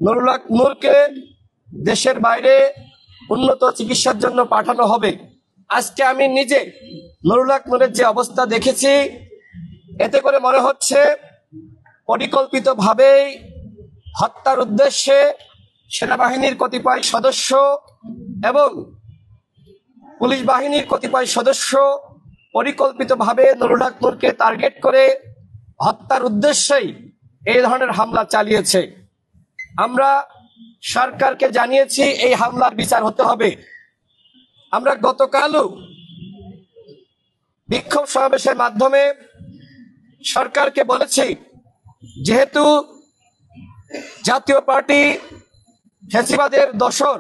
নুরুল হক নূরকে দেশের বাইরে উন্নত চিকিৎসার জন্য পাঠানো হবে। আজকে আমি নিজে নুরুল হক নূরের যে অবস্থা দেখেছি, এতে করে মনে হচ্ছে পরিকল্পিতভাবেই হত্যার উদ্দেশ্যে সেনাবাহিনীর কতিপয় সদস্য এবং পুলিশ বাহিনীর কতিপয় সদস্য পরিকল্পিতভাবে নুরুল হক নূরকে টার্গেট করে হত্যার উদ্দেশ্যেই এই ধরনের হামলা চালিয়েছে। আমরা সরকারকে জানিয়েছি এই হামলার বিচার হতে হবে। আমরা গতকালও বিক্ষোভ সমাবেশের মাধ্যমে সরকারকে বলেছি, যেহেতু জাতীয় পার্টি ফ্যাসিবাদের দোসর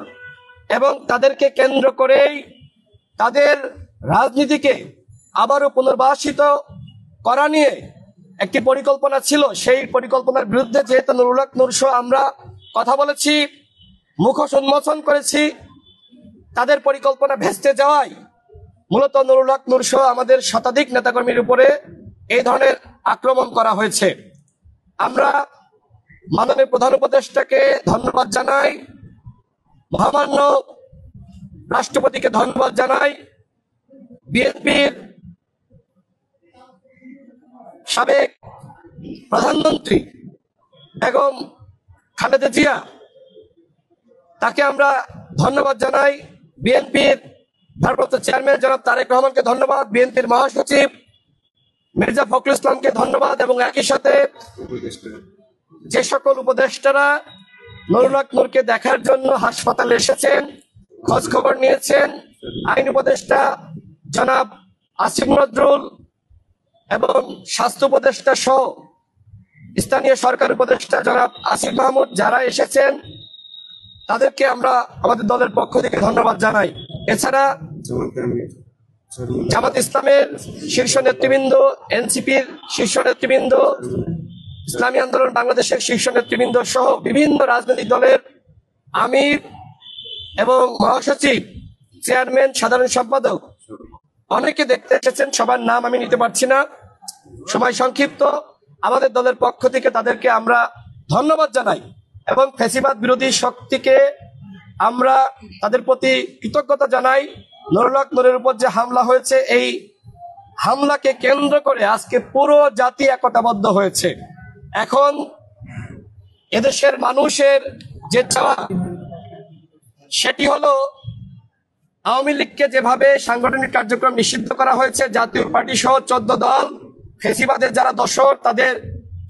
এবং তাদেরকে কেন্দ্র করেই তাদের রাজনীতিকে আবারও পুনর্বাসিত করা নিয়ে একটি পরিকল্পনা ছিল, সেই পরিকল্পনার বিরুদ্ধে যেহেতু নুরুল হক নূর সহ আমরা কথা বলেছি, মুখোশ উন্মোচন করেছি, তাদের পরিকল্পনা ভেস্তে যাওয়ায় মূলত নুরুল হক নূর সহ আমাদের শতাধিক নেতাকর্মীর উপরে এই ধরনের আক্রমণ করা হয়েছে। আমরা মাননীয় প্রধান উপদেষ্টাকে ধন্যবাদ জানাই, মহামান্য রাষ্ট্রপতিকে ধন্যবাদ জানাই, বিএনপির সাবেক প্রধানমন্ত্রী বেগম খালেদা জিয়া, তাকে আমরা ধন্যবাদ জানাই, বিএনপির ভারপ্রাপ্ত চেয়ারম্যান জনাব তারেক রহমানকে ধন্যবাদ, বিএনপির মহাসচিব মির্জা ফখরুল ইসলামকে ধন্যবাদ, এবং একই সাথে যে সকল উপদেষ্টারা নুরুল হক নূরকে দেখার জন্য হাসপাতালে এসেছেন, খোঁজ খবর নিয়েছেন, আইন উপদেষ্টা জনাব আসিফ নজরুল এবং স্বাস্থ্য উপদেষ্টা সহ স্থানীয় সরকার উপদেষ্টা জনাব আসিফ মাহমুদ, যারা এসেছেন তাদেরকে আমরা আমাদের দলের পক্ষ থেকে ধন্যবাদ জানাই। এছাড়া জামাত ইসলামের শীর্ষ নেতৃবৃন্দ, এনসিপির শীর্ষ নেতৃবৃন্দ, ইসলামী আন্দোলন বাংলাদেশের শীর্ষ নেতৃবৃন্দ সহ বিভিন্ন রাজনৈতিক দলের আমির এবং মহাসচিব, চেয়ারম্যান, সাধারণ সম্পাদক অনেকে দেখতে এসেছেন। সবার নাম আমি নিতে পারছি না, সময় সংক্ষিপ্ত। আমাদের দলের পক্ষ থেকে তাদেরকে আমরা ধন্যবাদ জানাই এবং ফ্যাসিবাদ বিরোধী শক্তিকে আমরা তাদের প্রতি কৃতজ্ঞতা জানাই। নুরুল হক নূরের উপর যে হামলা হয়েছে, এই হামলাকে কেন্দ্র করে আজকে পুরো জাতি একতাবদ্ধ হয়েছে। এখন এদেশের মানুষের যে চাওয়া, সেটি হলো আওয়ামী লীগকে যেভাবে সাংগঠনিক কার্যক্রম নিষিদ্ধ করা হয়েছে, জাতীয় পার্টি সহ 14 দল ফ্যাসিবাদের যারা দোসর, তাদের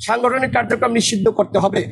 সাংগঠনিক কার্যক্রম নিষিদ্ধ করতে হবে।